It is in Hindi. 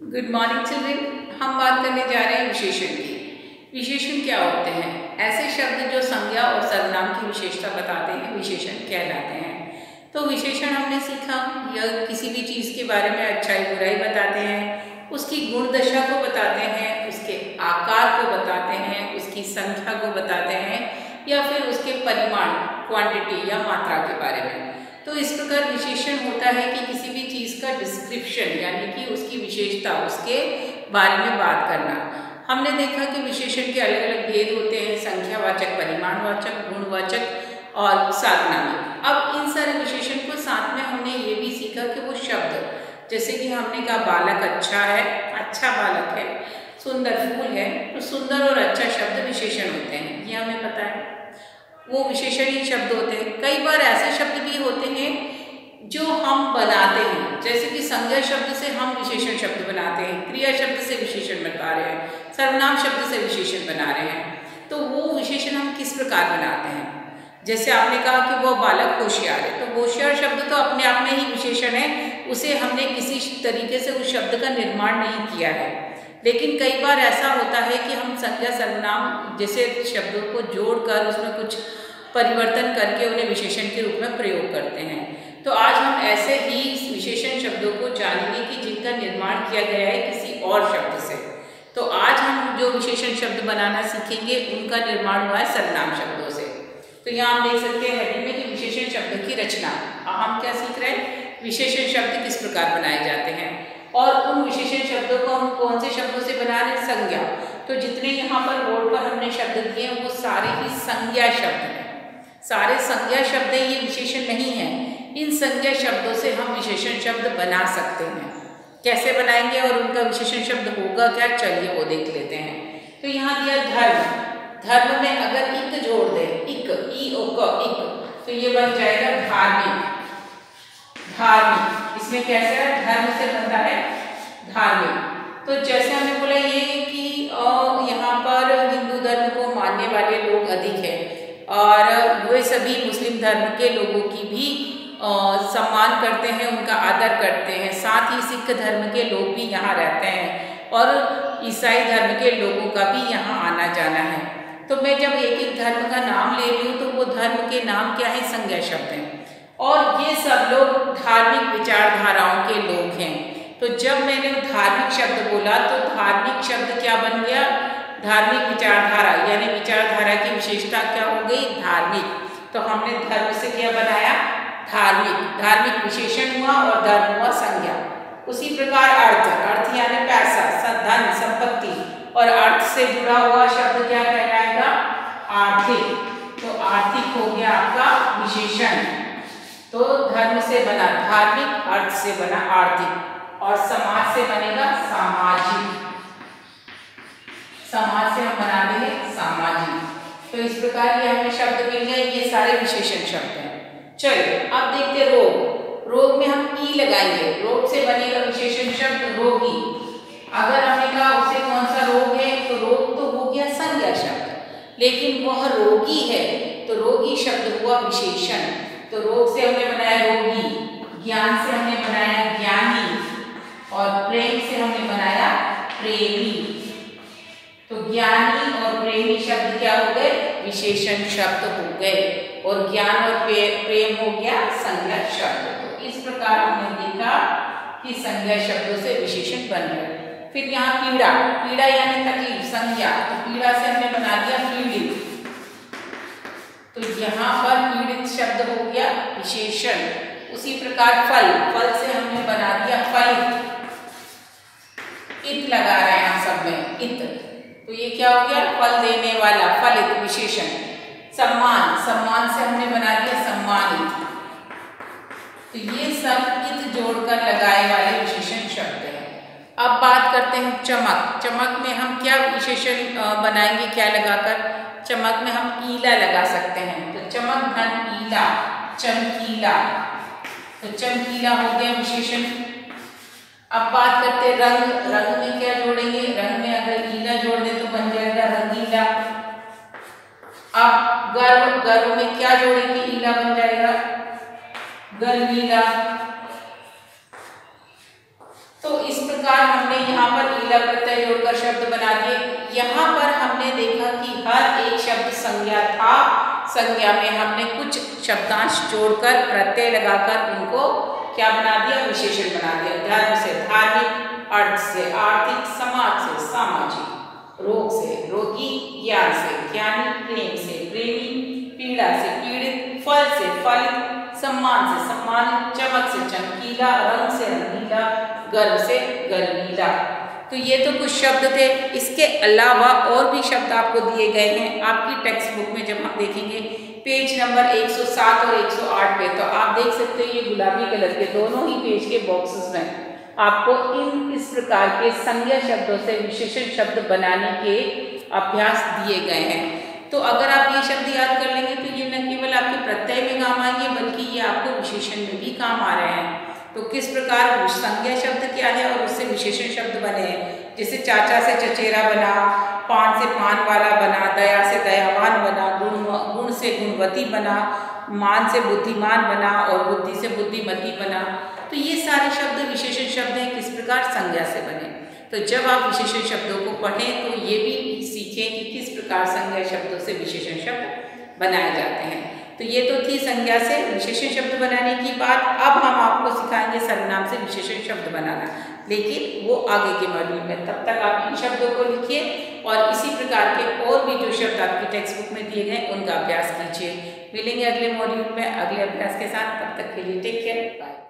Good morning children. हम बात करने जा रहे हैं विशेषण की। विशेषण क्या होते हैं? ऐसे शब्द जो संज्ञा और सर्वनाम की विशेषता बताते हैं विशेषण कहलाते हैं। तो विशेषण हमने सीखा, यह किसी भी चीज़ के बारे में अच्छाई बुराई बताते हैं, उसकी गुण दशा को बताते हैं, उसके आकार को बताते हैं, उसकी संख्या को बताते हैं, या फिर उसके परिमाण क्वांटिटी या मात्रा के बारे में। तो इस प्रकार विशेषण होता है कि किसी भी चीज़ का डिस्क्रिप्शन यानी कि उसकी विशेषता, उसके बारे में बात करना। हमने देखा कि विशेषण के अलग अलग भेद होते हैं, संख्यावाचक, परिमाणवाचक, गुणवाचक और सार्वनामिक। अब इन सारे विशेषण को साथ में हमने ये भी सीखा कि वो शब्द, जैसे कि हमने कहा बालक अच्छा है, अच्छा बालक है, सुंदर फूल है, तो सुंदर और अच्छा शब्द विशेषण होते हैं, ये हमें पता है। वो विशेषणीय शब्द होते हैं। कई बार ऐसे शब्द भी होते हैं जो हम बनाते हैं, जैसे कि संज्ञा शब्द से हम विशेषण शब्द बनाते हैं, क्रिया शब्द से विशेषण बता रहे हैं, सर्वनाम शब्द से विशेषण बना रहे हैं। तो वो विशेषण हम किस प्रकार बनाते हैं? जैसे आपने कहा कि वो बालक होशियार है, तो होशियार शब्द तो अपने आप में ही विशेषण है, उसे हमने किसी तरीके से उस शब्द का निर्माण नहीं किया है। लेकिन कई बार ऐसा होता है कि हम संज्ञा सर्वनाम जैसे शब्दों को जोड़कर उसमें कुछ परिवर्तन करके उन्हें विशेषण के रूप में प्रयोग करते हैं। तो आज हम ऐसे ही विशेषण शब्दों को जानेंगे कि जिनका निर्माण किया गया है किसी और शब्द से। तो आज हम जो विशेषण शब्द बनाना सीखेंगे उनका निर्माण हुआ है सर्वनाम शब्दों से। तो यहाँ हम देख सकते हैं हेडिंग में कि विशेषण शब्द की रचना। हम क्या सीख रहे हैं? विशेषण शब्द किस प्रकार बनाए जाते हैं, और उन विशेषण शब्दों को हम कौन से शब्दों से बना रहे हैं? संज्ञा। तो जितने यहाँ पर बोर्ड पर हमने शब्द दिए हैं वो सारे ही संज्ञा शब्द हैं, सारे संज्ञा शब्द हैं, ये विशेषण नहीं है। इन संज्ञा शब्दों से हम विशेषण शब्द बना सकते हैं। कैसे बनाएंगे और उनका विशेषण शब्द होगा क्या, चलिए वो देख लेते हैं। तो यहाँ दिया धर्म। धर्म में अगर इक जोड़ दे, इक, ई ओ क, इक, तो ये बन जाएगा धार्मिक। धार्मिक इसमें कैसे है? धर्म से बनता है धार्मिक। तो जैसे हमने बोला ये कि यहाँ पर हिंदू धर्म को मानने वाले लोग अधिक हैं और वे सभी मुस्लिम धर्म के लोगों की भी सम्मान करते हैं, उनका आदर करते हैं। साथ ही सिख धर्म के लोग भी यहाँ रहते हैं और ईसाई धर्म के लोगों का भी यहाँ आना जाना है। तो मैं जब एक एक धर्म का नाम ले रही हूँ तो वो धर्म के नाम क्या है? संज्ञा शब्द हैं, और ये सब लोग धार्मिक विचारधाराओं के लोग हैं। तो जब मैंने धार्मिक शब्द बोला तो धार्मिक शब्द क्या बन गया? धार्मिक विचारधारा, यानी विचारधारा की विशेषता क्या हो गई? धार्मिक। तो हमने धर्म से क्या बनाया? धार्मिक। धार्मिक विशेषण हुआ और धर्म हुआ संज्ञा। उसी प्रकार अर्थ, अर्थ यानी पैसा, धन, संपत्ति, और अर्थ से जुड़ा हुआ शब्द क्या कहलाएगा? आर्थिक। तो आर्थिक हो गया आपका विशेषण। तो धर्म से बना धार्मिक, अर्थ से बना आर्थिक, और समाज से बनेगा सामाजिक। समाज से हम बना देंगे सामाजिक। तो इस प्रकार ये हमें शब्द मिल गए, ये सारे विशेषण शब्द हैं। चलिए अब देखते हैं रोग। रोग में हम ई लगाएंगे, रोग से बनेगा विशेषण शब्द रोगी। अगर हमने कहा उसे कौन सा रोग है, तो रोग तो हो गया संज्ञा शब्द, लेकिन वह रोगी है तो रोगी शब्द हुआ विशेषण। तो रोग से हमने बनाया रोगी, ज्ञान से हमने बनाया ज्ञानी, और प्रेम से हमने बनाया प्रेमी। तो ज्ञानी और प्रेमी शब्द क्या हो गए? विशेषण शब्द हो गए, और ज्ञान और प्रेम हो गया संज्ञा शब्द। तो इस प्रकार हमने देखा कि संज्ञा शब्दों से विशेषण बन गए। फिर यहाँ पीड़ा, पीड़ा यानी तकलीफ, संज्ञा। तो पीड़ा से हमने बना दिया पीड़ित। तो यहाँ पर पीड़ित शब्द हो गया विशेषण। उसी प्रकार फल, फल से हमने बना दिया फलित। इत लगा रहे हैं हम सब में, इत। तो ये क्या हो गया? फल देने वाला, फलित विशेषण। सम्मान, सम्मान से हमने बना दिया सम्मानित। तो ये सब इत जोड़कर लगाए वाले विशेषण शब्द हैं। अब बात करते हैं चमक। चमक में हम क्या विशेषण बनाएंगे, क्या लगाकर? चमक में हम ईला लगा सकते हैं। तो चमक धन ईला, चमकीला। तो चमकीला हो गया विशेषण। अब बात करते हैं रंग। रंग में क्या जोड़ेंगे? रंग में अगर ईला जोड़ दे तो बन जाएगा रंगीला। अब गर्व, गर्व में क्या जोड़ेंगे? ईला बन जाएगा गर्वीला। तो इस प्रकार प्रकार हमने यहाँ पर ईला प्रत्यय जोड़कर शब्द बना दिए। यहाँ पर हमने देखा कि हर एक शब्द संज्ञा था, संज्ञा में हमने कुछ शब्दांश जोड़कर प्रत्यय लगाकर उनको क्या बना दिया, विशेषण बना दिया। धर्म से धार्मिक, अर्थ से आर्थिक, समाज से सामाजिक, रोग से रोगी, ज्ञान से ज्ञानी, प्रेम से प्रेमी, पीड़ा से पीड़ित, फल से फलित, सम्मान से सम्मानित, चमक से चमकीला, रंग से रंगीला, गर्व से गर्वीला। तो ये तो कुछ शब्द थे। इसके अलावा और भी शब्द आपको दिए गए हैं आपकी टेक्स्ट बुक में। जब हम देखेंगे पेज नंबर 107 और 108 पे, तो आप देख सकते हैं ये गुलाबी कलर के दोनों ही पेज के बॉक्सेस में आपको इस प्रकार के संज्ञा शब्दों से विशेषण शब्द बनाने के अभ्यास दिए गए हैं। तो अगर आप ये शब्द याद कर लेंगे तो ये न केवल आपके प्रत्यय में काम आएंगे बल्कि ये आपको विशेषण में भी काम आ रहे हैं। तो किस प्रकार संज्ञा शब्द क्या है और उससे विशेषण शब्द बने हैं। जैसे चाचा से चचेरा बना, पान से पान वाला बना, दया से दयावान बना, गुण से गुणवती बना, मान से बुद्धिमान बना और बुद्धि से बुद्धिमती बना। तो ये सारे शब्द विशेषण शब्द हैं, किस प्रकार संज्ञा से बने। तो जब आप विशेषण शब्दों को पढ़ें तो ये भी सीखें कि किस प्रकार संज्ञा शब्दों से विशेषण शब्द बनाए जाते हैं। तो ये तो थी संज्ञा से विशेषण शब्द बनाने की बात। अब हम आपको सिखाएंगे सर्वनाम से विशेषण शब्द बनाना, लेकिन वो आगे के मॉड्यूल में। तब तक आप इन शब्दों को लिखिए और इसी प्रकार के और भी जो शब्द आपकी टेक्स्ट बुक में दिए गए उनका अभ्यास कीजिए। मिलेंगे अगले मॉड्यूल में अगले अभ्यास के साथ। तब तक के लिए टेक केयर, बाय।